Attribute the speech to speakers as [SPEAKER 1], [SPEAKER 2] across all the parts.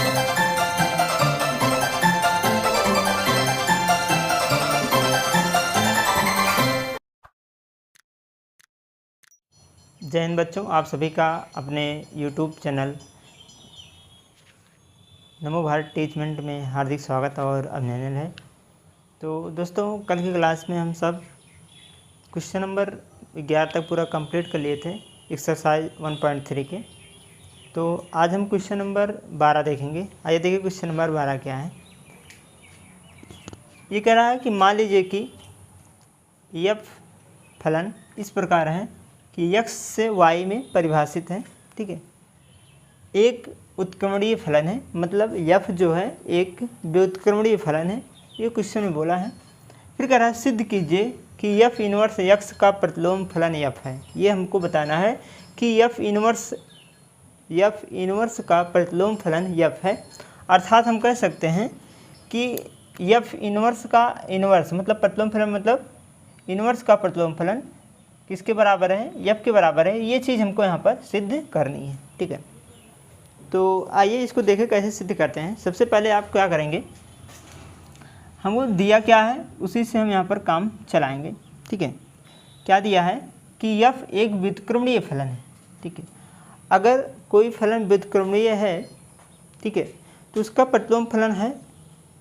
[SPEAKER 1] जय हिंद बच्चों, आप सभी का अपने YouTube चैनल नमो भारत टीचमेंट में हार्दिक स्वागत और अभिनंदन है। तो दोस्तों, कल की क्लास में हम सब क्वेश्चन नंबर 11 तक पूरा कंप्लीट कर लिए थे एक्सरसाइज 1.3 के। तो आज हम क्वेश्चन नंबर 12 देखेंगे। आइए देखिए क्वेश्चन नंबर 12 क्या है। ये कह रहा है कि मान लीजिए कि एफ फलन इस प्रकार है कि x से y में परिभाषित है। ठीक है, एक उत्क्रमणीय फलन है, मतलब f जो है एक व्युत्क्रमणीय फलन है, ये क्वेश्चन में बोला है। फिर कह रहा है सिद्ध कीजिए कि f इनवर्स x का प्रतिलोम फलन f है। ये हमको बताना है कि f इनवर्स का प्रतिलोम फलन f है। अर्थात हम कह सकते हैं कि f इनवर्स का इनवर्स मतलब प्रतिलोम फलन, मतलब इनवर्स का प्रतिलोम फलन किसके बराबर है, f के बराबर है। ये चीज़ हमको यहाँ पर सिद्ध करनी है। ठीक है, तो आइए इसको देखें कैसे सिद्ध करते हैं। सबसे पहले आप क्या करेंगे, हमको दिया क्या है उसी से हम यहाँ पर काम चलाएंगे। ठीक है, क्या दिया है कि f एक व्युत्क्रमणीय फलन है। ठीक है, अगर कोई फलन व्युत्क्रमणीय है, ठीक है, तो उसका प्रतिलोम फलन है,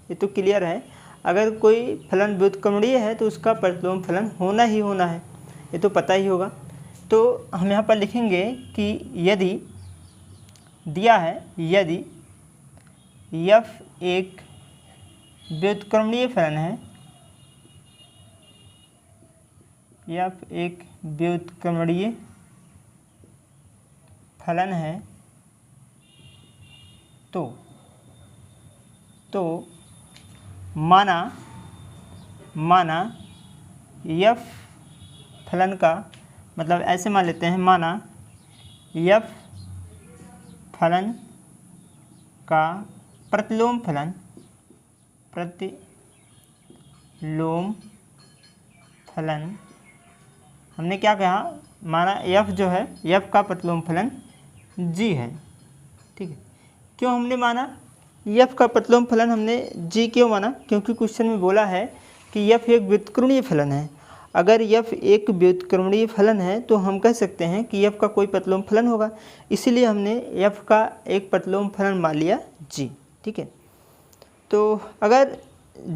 [SPEAKER 1] ये तो क्लियर है। अगर कोई फलन व्युत्क्रमणीय है तो उसका प्रतिलोम फलन होना ही होना है, ये तो पता ही होगा। तो हम यहाँ पर लिखेंगे कि यदि दिया है, यदि f एक व्युत्क्रमणीय फलन है, f एक व्युत्क्रमणीय फलन है, तो माना f फलन का, मतलब ऐसे मान लेते हैं, माना f फलन का प्रतिलोम फलन हमने क्या कहा, माना f जो है f का प्रतिलोम फलन g है। ठीक है, क्यों हमने माना f का प्रतिलोम फलन हमने g क्यों माना, क्योंकि क्वेश्चन में बोला है कि f एक व्युत्क्रमणीय फलन है। अगर f एक व्युत्क्रमणीय फलन है तो हम कह सकते हैं कि f का कोई प्रतिलोम फलन होगा, इसीलिए हमने f का एक प्रतिलोम फलन मान लिया g। ठीक है, तो अगर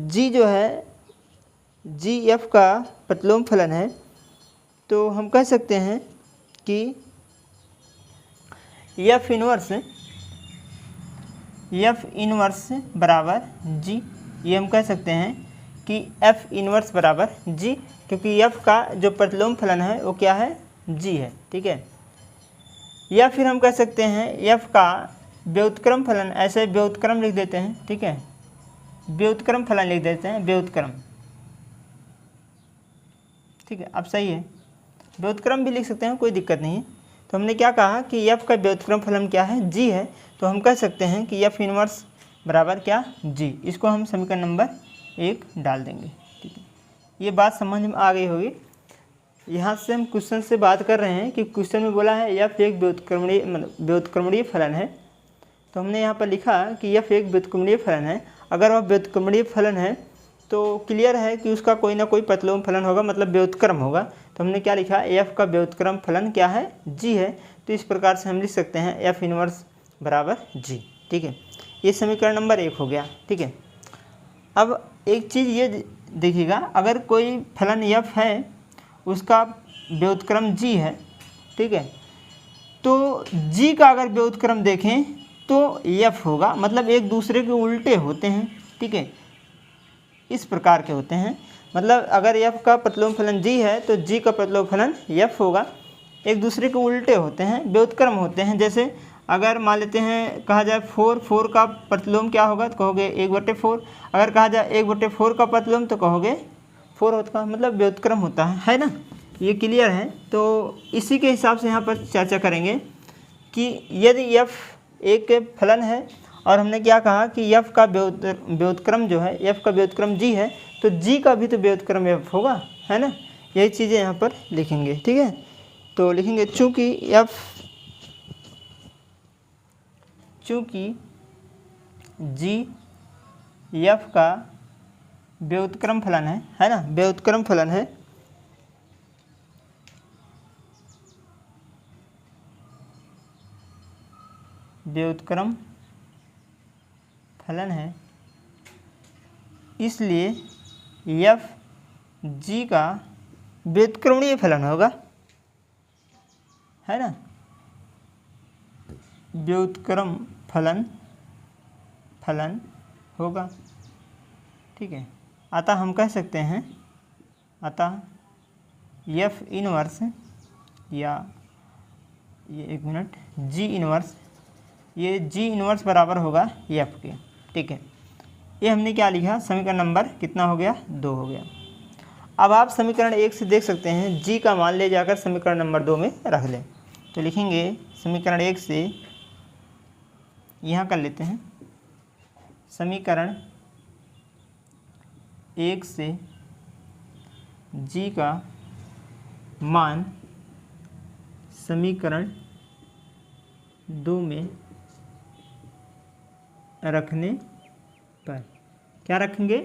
[SPEAKER 1] g जो है g f का प्रतिलोम फलन है तो हम कह सकते हैं कि f इनवर्स बराबर g। ये हम कह सकते हैं कि f इनवर्स बराबर g, क्योंकि f का जो प्रतिलोम फलन है वो क्या है, g है। ठीक है, या फिर हम कह सकते हैं f का व्युत्क्रम फलन, ऐसे व्युत्क्रम लिख देते हैं। ठीक है, व्युत्क्रम फलन लिख देते हैं, व्युत्क्रम। ठीक है, अब सही है, व्युत्क्रम भी लिख सकते हैं, कोई दिक्कत नहीं है। तो हमने क्या कहा कि f का व्युत्क्रम फलन क्या है, g है, तो हम कह सकते हैं कि f इनवर्स बराबर क्या, g। इसको हम समीकरण नंबर 1 डाल देंगे। ठीक है, ये बात समझ में आ गई होगी। यहाँ से हम क्वेश्चन से बात कर रहे हैं कि क्वेश्चन में बोला है f एक व्युत्क्रमणीय फलन है, तो हमने यहाँ पर लिखा कि f एक व्युत्क्रमणीय फलन है। अगर वह व्युत्क्रमणीय फलन है तो क्लियर है कि उसका कोई ना कोई प्रतिलोम फलन होगा, मतलब व्युत्क्रम होगा। तो हमने क्या लिखा, f का व्युत्क्रम फलन क्या है, g है। तो इस प्रकार से हम लिख सकते हैं f इनवर्स बराबर g। ठीक है, ये समीकरण नंबर 1 हो गया। ठीक है, अब एक चीज़ ये देखिएगा, अगर कोई फलन f है उसका व्युत्क्रम g है, ठीक है, तो g का अगर व्युत्क्रम देखें तो f होगा, मतलब एक दूसरे के उल्टे होते हैं। ठीक है, इस प्रकार के होते हैं, मतलब अगर f का प्रतिलोम फलन g है तो g का प्रतिलोम फलन f होगा, एक दूसरे के उल्टे होते हैं, व्युत्क्रम होते हैं। जैसे अगर मान लेते हैं, कहा जाए 4 का प्रतिलोम क्या होगा, तो कहोगे 1/4। अगर कहा जाए 1/4 का प्रतिलोम तो कहोगे 4 होता, मतलब व्युत्क्रम होता है ना। ये क्लियर है। तो इसी के हिसाब से यहाँ पर चर्चा करेंगे कि यदि f एक फलन है और हमने क्या कहा कि f का व्युत्क्रम जो है, f का व्युत्क्रम g है, तो g का भी तो व्युत्क्रम f होगा, है ना। यही चीज़ें यहाँ पर लिखेंगे। ठीक है, तो लिखेंगे चूँकि जी एफ का व्युत्क्रम फलन है ना, व्युत्क्रम फलन है। व्युत्क्रम फलन है, इसलिए एफ जी का व्युत्क्रमणीय फलन होगा, है ना, व्युत्क्रम फलन होगा। ठीक है, अतः हम कह सकते हैं, अतः एफ इनवर्स या ये एक मिनट जी इनवर्स, ये जी इनवर्स बराबर होगा एफ के। ठीक है, ये हमने क्या लिखा, समीकरण नंबर कितना हो गया, 2 हो गया। अब आप समीकरण 1 से देख सकते हैं जी का मान ले जाकर समीकरण नंबर 2 में रख लें। तो लिखेंगे समीकरण 1 से, यहाँ कर लेते हैं, समीकरण 1 से जी का मान समीकरण 2 में रखने पर क्या रखेंगे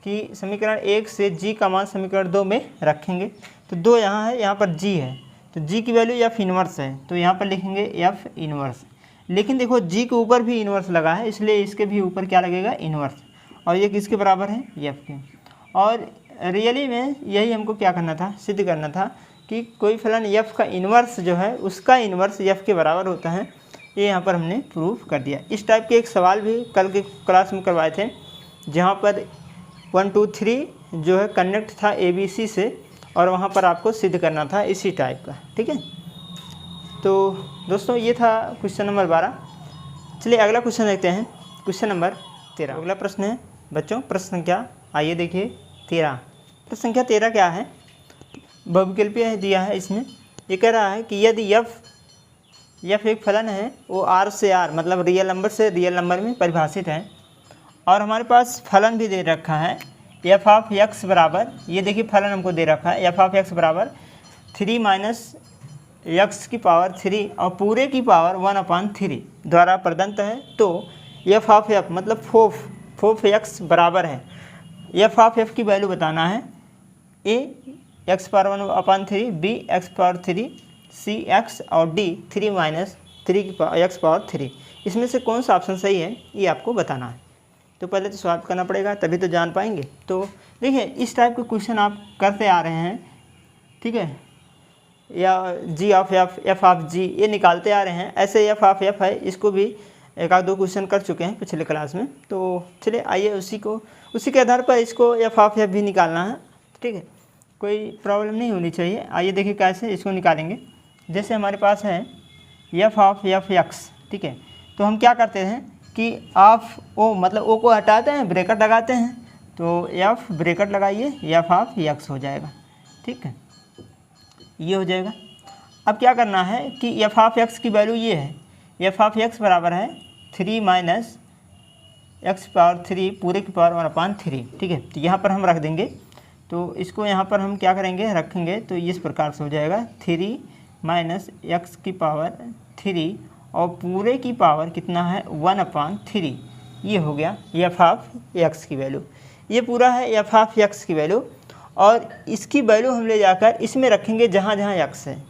[SPEAKER 1] कि समीकरण 1 से जी का मान समीकरण 2 में रखेंगे। तो 2 यहाँ है, यहाँ पर जी है, तो जी की वैल्यू एफ इनवर्स है, तो यहाँ पर लिखेंगे एफ इनवर्स। लेकिन देखो जी के ऊपर भी इनवर्स लगा है, इसलिए इसके भी ऊपर क्या लगेगा, इनवर्स, और ये किसके बराबर है, एफ के। और रियली में यही हमको क्या करना था, सिद्ध करना था कि कोई फलन एफ का इन्वर्स जो है उसका इन्वर्स एफ के बराबर होता है। ये यहाँ पर हमने प्रूफ कर दिया। इस टाइप के एक सवाल भी कल के क्लास में करवाए थे, जहाँ पर 1 2 3 जो है कनेक्ट था ABC से, और वहाँ पर आपको सिद्ध करना था इसी टाइप का। ठीक है, तो दोस्तों ये था क्वेश्चन नंबर 12। चलिए अगला क्वेश्चन देखते हैं, क्वेश्चन नंबर 13। अगला प्रश्न है बच्चों, प्रश्न संख्या आइए देखिए 13। प्रश्न संख्या 13 क्या है, बहुविकल्पीय दिया है। इसमें ये कह रहा है कि यदि एफ एक फलन है, वो R से R मतलब रियल नंबर से रियल नंबर में परिभाषित है, और हमारे पास फलन भी दे रखा है एफ ऑफ एक्स बराबर, ये देखिए फलन हमको दे रखा है एफ ऑफ एक्स बराबर 3 माइनस एक्स की पावर 3 और पूरे की पावर 1/3 द्वारा प्रदत्त है। तो एफ ऑफ एफ मतलब फोफ एक्स बराबर है, एफ ऑफ एफ की वैल्यू बताना है, a x power 1/3, b x power 3, c x और डी 3 माइनस 3 की एक्स पावर 3। इसमें से कौन सा ऑप्शन सही है ये आपको बताना है। तो पहले तो सॉल्व करना पड़ेगा, तभी तो जान पाएंगे। तो देखिए इस टाइप के क्वेश्चन आप करते आ रहे हैं, ठीक है, या जी ऑफ एफ, एफ ऑफ जी, ये निकालते आ रहे हैं। ऐसे एफ ऑफ एफ है, इसको भी 1-2 क्वेश्चन कर चुके हैं पिछले क्लास में। तो चलिए आइए उसी के आधार पर इसको एफ ऑफ एफ भी निकालना है। ठीक है, कोई प्रॉब्लम नहीं होनी चाहिए। आइए देखिए कैसे इसको निकालेंगे। जैसे हमारे पास है एफ ऑफ एफ एक्स, ठीक है, तो हम क्या करते हैं कि ऑफ ओ मतलब ओ को हटाते हैं, ब्रैकेट लगाते हैं, तो एफ ब्रैकेट लगाइए, एफ ऑफ एक्स हो जाएगा। ठीक है, ये हो जाएगा। अब क्या करना है कि एफ ऑफ एक्स की वैल्यू ये है, एफ ऑफ एक्स बराबर है 3 माइनस एक्स पावर 3 पूरे की पावर 1/3। ठीक है, तो यहाँ पर हम रख देंगे, तो इसको यहाँ पर हम क्या करेंगे, रखेंगे, तो इस प्रकार से हो जाएगा 3 माइनस एक्स की पावर 3 और पूरे की पावर कितना है 1/3। ये हो गया एफ ऑफ एक्स की वैल्यू। ये पूरा है एफ ऑफ एक्स की वैल्यू, और इसकी वैल्यू हम ले जाकर इसमें रखेंगे जहाँ जहाँ एक्स है,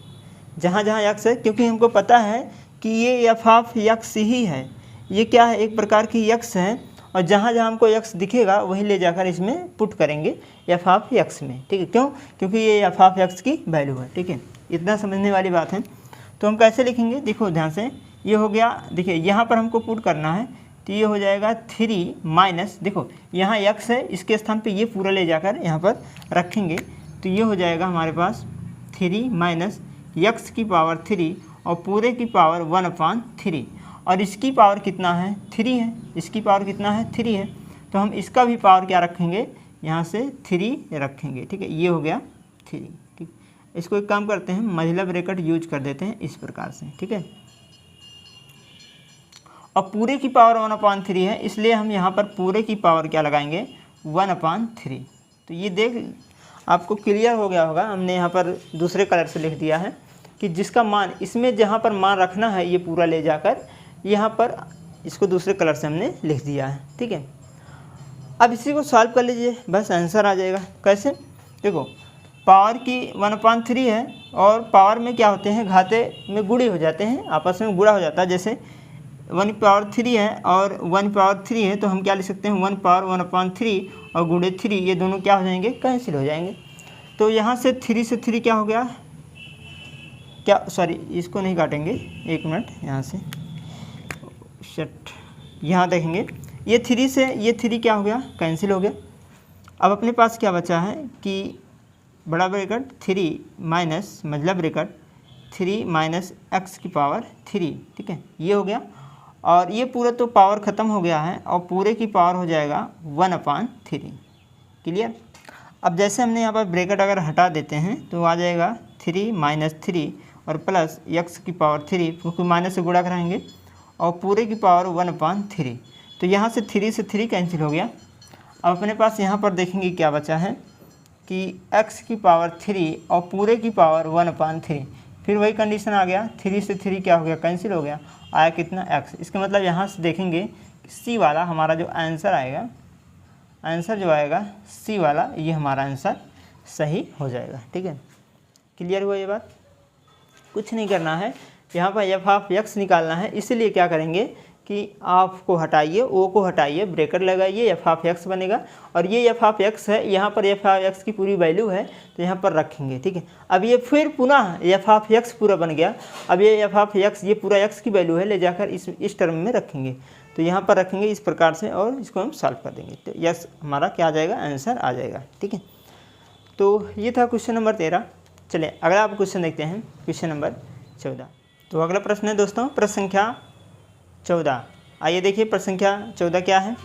[SPEAKER 1] जहाँ जहाँ एक्स है, क्योंकि हमको पता है कि ये एफ ऑफ एक्स ही है। ये क्या है, एक प्रकार की एक्स है, और जहाँ जहाँ हमको एक्स दिखेगा वहीं ले जाकर इसमें पुट करेंगे एफ ऑफ एक्स में। ठीक है, क्यों, क्योंकि ये एफ ऑफ एक्स की वैल्यू है। ठीक है, इतना समझने वाली बात है। तो हम कैसे लिखेंगे, देखो ध्यान से, ये हो गया, देखिए यहाँ पर हमको पुट करना है, तो ये हो जाएगा 3 माइनस, देखो यहाँ एक्स है, इसके स्थान पे ये पूरा ले जाकर यहाँ पर रखेंगे, तो ये हो जाएगा हमारे पास 3 माइनस एक्स की पावर 3 और पूरे की पावर 1/3, और इसकी पावर कितना है 3 है, इसकी पावर कितना है 3 है, तो हम इसका भी पावर क्या रखेंगे, यहाँ से 3 रखेंगे। ठीक है, ये हो गया 3। ठीक, इसको एक काम करते हैं, महिला ब्रैकेट यूज कर देते हैं इस प्रकार से। ठीक है, और पूरे की पावर 1/3 है, इसलिए हम यहाँ पर पूरे की पावर क्या लगाएंगे 1/3। तो ये देख आपको क्लियर हो गया होगा, हमने यहाँ पर दूसरे कलर से लिख दिया है कि जिसका मान इसमें जहाँ पर मान रखना है ये पूरा ले जाकर यहाँ पर इसको दूसरे कलर से हमने लिख दिया है, ठीक है। अब इसी को सॉल्व कर लीजिए, बस आंसर आ जाएगा। कैसे? देखो पावर की 1/3 है और पावर में क्या होते हैं, घाते में गुणे हो जाते हैं, आपस में गुणा हो जाता है। जैसे 1/3 है और 1/3 है, तो हम क्या लिख सकते हैं 1/1/3 और गुणे 3, ये दोनों क्या हो जाएंगे, कैंसिल हो जाएंगे। तो यहाँ से 3 से 3 क्या हो गया, क्या सॉरी इसको नहीं काटेंगे, 1 मिनट, यहाँ से शट, यहाँ देखेंगे ये 3 से ये 3 क्या हो गया, कैंसिल हो गया। अब अपने पास क्या बचा है कि बड़ा ब्रैकेट 3 माइनस मझला ब्रैकेट 3 माइनस x की पावर 3, ठीक है, ये हो गया। और ये पूरा तो पावर ख़त्म हो गया है और पूरे की पावर हो जाएगा 1/3। क्लियर? अब जैसे हमने यहाँ पर ब्रैकेट अगर हटा देते हैं तो आ जाएगा 3 माइनस 3 और प्लस x की पावर 3, क्योंकि माइनस से गुणा कराएंगे, और पूरे की पावर 1/3। तो यहाँ से 3 से 3 कैंसिल हो गया। अब अपने पास यहाँ पर देखेंगे क्या बचा है कि x की पावर 3 और पूरे की पावर 1/3। फिर वही कंडीशन आ गया, 3 से 3 क्या हो गया, कैंसिल हो गया, आया कितना x। इसका मतलब यहाँ से देखेंगे सी वाला हमारा जो आंसर आएगा, आंसर जो आएगा सी वाला, ये हमारा आंसर सही हो जाएगा, ठीक है। क्लियर हुआ ये बात? कुछ नहीं करना है, यहाँ पर f(x) निकालना है। इसीलिए क्या करेंगे कि आप को हटाइए, ओ को हटाइए, ब्रैकेट लगाइए, f(x) बनेगा। और ये f(x) है, यहाँ पर f(x) की पूरी वैल्यू है तो यहाँ पर रखेंगे, ठीक है। अब ये फिर पुनः f(x) पूरा बन गया। अब ये f(x) ये पूरा x की वैल्यू है, ले जाकर इस टर्म में रखेंगे, तो यहाँ पर रखेंगे इस प्रकार से और इसको हम सॉल्व कर देंगे। तो यस हमारा क्या आ जाएगा, आंसर आ जाएगा, ठीक है। तो ये था क्वेश्चन नंबर 13। चलिए अगला आप क्वेश्चन देखते हैं, क्वेश्चन नंबर 14। तो अगला प्रश्न है दोस्तों प्रश्न संख्या 14। आइए देखिए प्रश्न संख्या 14 क्या है।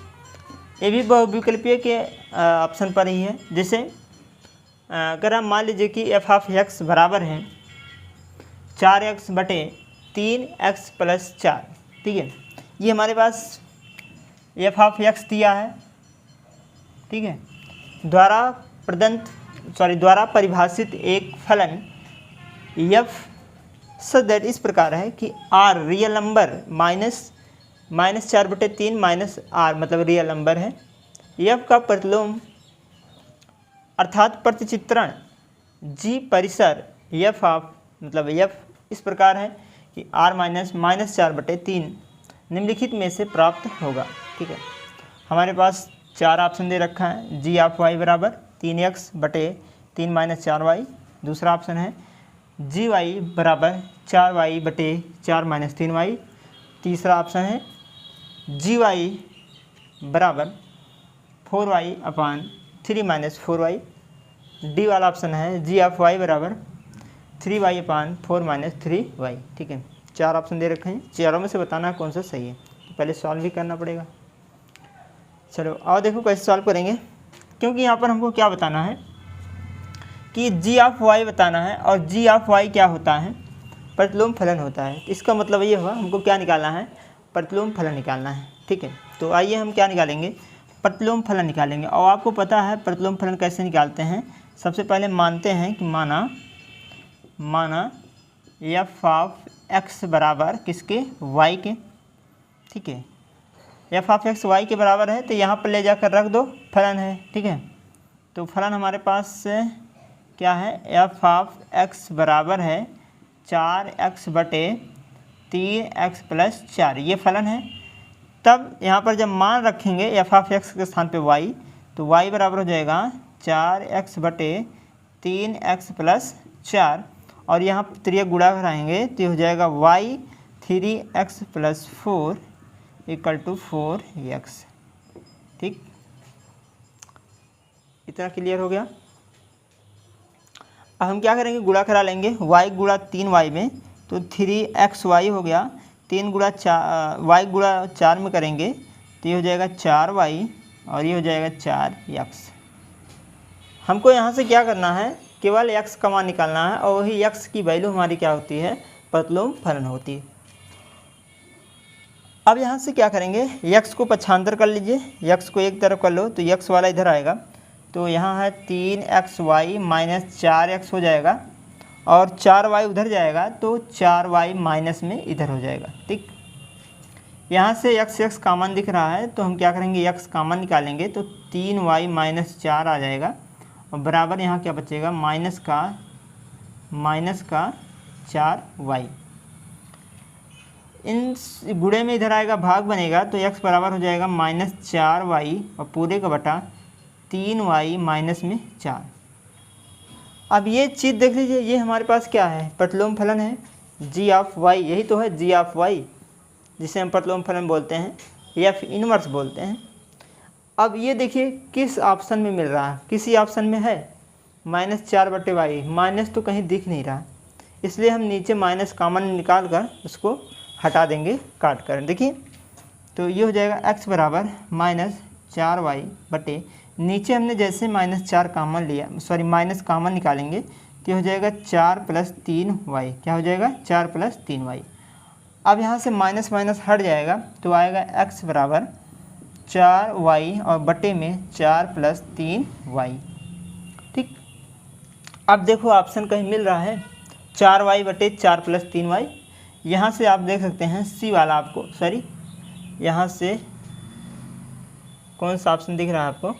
[SPEAKER 1] ये भी बहुविकल्पीय के ऑप्शन पर ही है। जैसे अगर हम मान लीजिए कि f(x) बराबर है 4x बटे 3x प्लस 4, ठीक है। ये हमारे पास f(x) दिया है, ठीक है। द्वारा परिभाषित एक फलन f सच दैट इस प्रकार है कि r real number -4/3 minus r मतलब रियल नंबर है। f का प्रतिलोम अर्थात प्रतिचित्रण g परिसर f मतलब f इस प्रकार है कि r -4/3 निम्नलिखित में से प्राप्त होगा, ठीक है। हमारे पास 4 ऑप्शन दे रखा है। g(y) बराबर 3x बटे 3 माइनस 4y। दूसरा ऑप्शन है gy बराबर 4y बटे 4 माइनस 3y। तीसरा ऑप्शन है gy बराबर 4y/3 माइनस 4y। डी वाला ऑप्शन है g(y) बराबर 3y/4 माइनस 3y, ठीक है। 4 ऑप्शन दे रखे हैं, चारों में से बताना कौन सा सही है। तो पहले सॉल्व भी करना पड़ेगा। चलो और देखो कैसे सॉल्व करेंगे, क्योंकि यहाँ पर हमको क्या बताना है कि g(y) बताना है और g(y) क्या होता है, प्रतिलोम फलन होता है। इसका मतलब ये हुआ हमको क्या निकालना है, प्रतिलोम फलन निकालना है, ठीक है। तो आइए हम क्या निकालेंगे, प्रतिलोम फलन निकालेंगे। और आपको पता है प्रतिलोम फलन कैसे निकालते हैं। सबसे पहले मानते हैं कि माना f(x) बराबर किसके, y के, ठीक है। f(x) y के बराबर है तो यहाँ पर ले जाकर रख दो, फलन है, ठीक है। तो फलन हमारे पास क्या है, f(x) बराबर है 4x बटे 3x प्लस 4, ये फलन है। तब यहाँ पर जब मान रखेंगे f(x) के स्थान पे y, तो y बराबर हो जाएगा 4x बटे 3x प्लस 4, और यहाँ त्रिय गुणा कराएंगे तो हो जाएगा y 3x plus 4 equal to 4x, ठीक। इतना क्लियर हो गया। अब हम क्या करेंगे, गुणा करा लेंगे y गुणा 3y में, तो 3xy हो गया। 3 गुणा 4 y गुणा 4 में करेंगे तो ये हो जाएगा 4y और ये हो जाएगा 4x। हमको यहाँ से क्या करना है, केवल x का मान निकालना है और वही x की वैल्यू हमारी क्या होती है, प्रतिलोम फलन होती है। अब यहाँ से क्या करेंगे, x को पक्षांतर कर लीजिए, x को एक तरफ कर लो तो x वाला इधर आएगा, तो यहाँ है 3xy माइनस 4x हो जाएगा और 4y उधर जाएगा तो 4y माइनस में इधर हो जाएगा, ठीक। यहाँ से x कॉमन दिख रहा है तो हम क्या करेंगे, x कॉमन निकालेंगे तो 3y माइनस 4 आ जाएगा और बराबर यहाँ क्या बचेगा, माइनस का 4y। इन गुणे में इधर आएगा भाग बनेगा तो x बराबर हो जाएगा माइनस 4y और पूरे का बटा 3y माइनस में 4। अब ये चीज़ देख लीजिए, ये हमारे पास क्या है, प्रतिलोम फलन है g ऑफ y, यही तो है g ऑफ y जिसे हम प्रतिलोम फलन बोलते हैं या फिर इनवर्स बोलते हैं। अब ये देखिए किस ऑप्शन में मिल रहा है, किसी ऑप्शन में है -4/y, माइनस तो कहीं दिख नहीं रहा, इसलिए हम नीचे माइनस कॉमन निकाल कर उसको हटा देंगे काट कर। देखिए तो ये हो जाएगा x बराबर -4y बटे, नीचे हमने जैसे -4 कॉमन लिया, सॉरी माइनस कॉमन निकालेंगे तो ये हो जाएगा 4 + 3y, क्या हो जाएगा 4 + 3y। अब यहाँ से माइनस माइनस हट जाएगा तो आएगा x बराबर 4y और बटे में 4 + 3y। ठीक, अब देखो ऑप्शन कहीं मिल रहा है 4y बटे 4 + 3y। यहाँ से आप देख सकते हैं सी वाला आपको, सॉरी यहाँ से कौन सा ऑप्शन दिख रहा है आपको,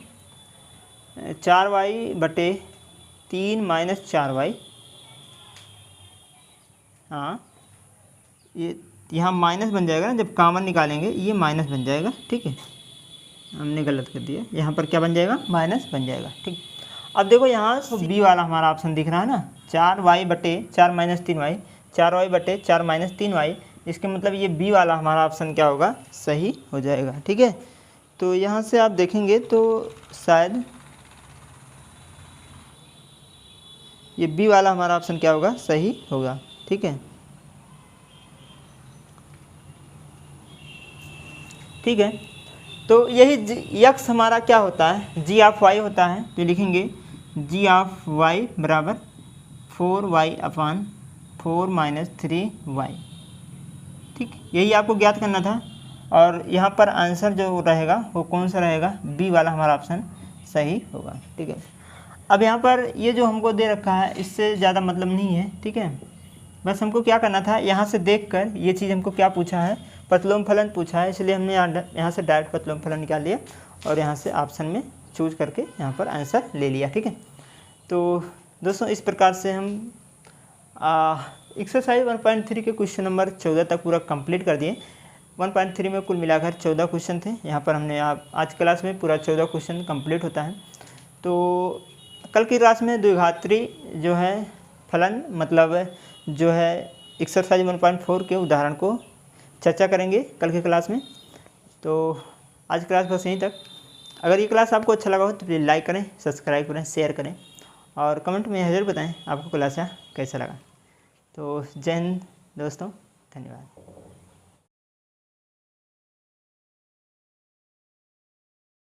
[SPEAKER 1] 4y बटे 3 - 4y। हाँ, ये यहाँ माइनस बन जाएगा ना, जब कॉमन निकालेंगे ये माइनस बन जाएगा। ठीक है, हमने गलत कर दिया, यहाँ पर क्या बन जाएगा, माइनस बन जाएगा। ठीक, अब देखो यहाँ बी वाला हमारा ऑप्शन दिख रहा है ना, 4y बटे 4 - 3y, 4y बटे 4 - 3y, इसके मतलब ये बी वाला हमारा ऑप्शन क्या होगा, सही हो जाएगा। ठीक है, तो यहाँ से आप देखेंगे तो शायद ये बी वाला हमारा ऑप्शन क्या होगा, सही होगा। ठीक है, ठीक है, तो यही x हमारा क्या होता है, g ऑफ y होता है, तो लिखेंगे g ऑफ y बराबर 4y/4 - 3y। ठीक, यही आपको ज्ञात करना था और यहाँ पर आंसर जो रहेगा वो कौन सा रहेगा, बी वाला हमारा ऑप्शन सही होगा। ठीक है, अब यहाँ पर ये जो हमको दे रखा है इससे ज़्यादा मतलब नहीं है। ठीक है, बस हमको क्या करना था, यहाँ से देखकर ये चीज़ हमको क्या पूछा है, प्रतिलोम फलन पूछा है, इसलिए हमने यहाँ से डायरेक्ट प्रतिलोम फलन निकाल लिया और यहाँ से ऑप्शन में चूज करके यहाँ पर आंसर ले लिया। ठीक है, तो दोस्तों इस प्रकार से हम एक्सरसाइज 1.3 के क्वेश्चन नंबर 14 तक पूरा कंप्लीट कर दिए। 1.3 में कुल मिलाकर 14 क्वेश्चन थे, यहाँ पर हमने आज क्लास में पूरा 14 क्वेश्चन कंप्लीट होता है। तो कल की क्लास में द्विघात्री जो है फलन, मतलब जो है एक्सरसाइज 1.4 के उदाहरण को चर्चा करेंगे कल की क्लास में। तो आज क्लास बस यहीं तक। अगर ये क्लास आपको अच्छा लगा हो तो प्लीज़ लाइक करें, सब्सक्राइब करें, शेयर करें और कमेंट में ज़रूर बताएं आपको क्लास कैसा लगा। तो जय हिंद दोस्तों, धन्यवाद।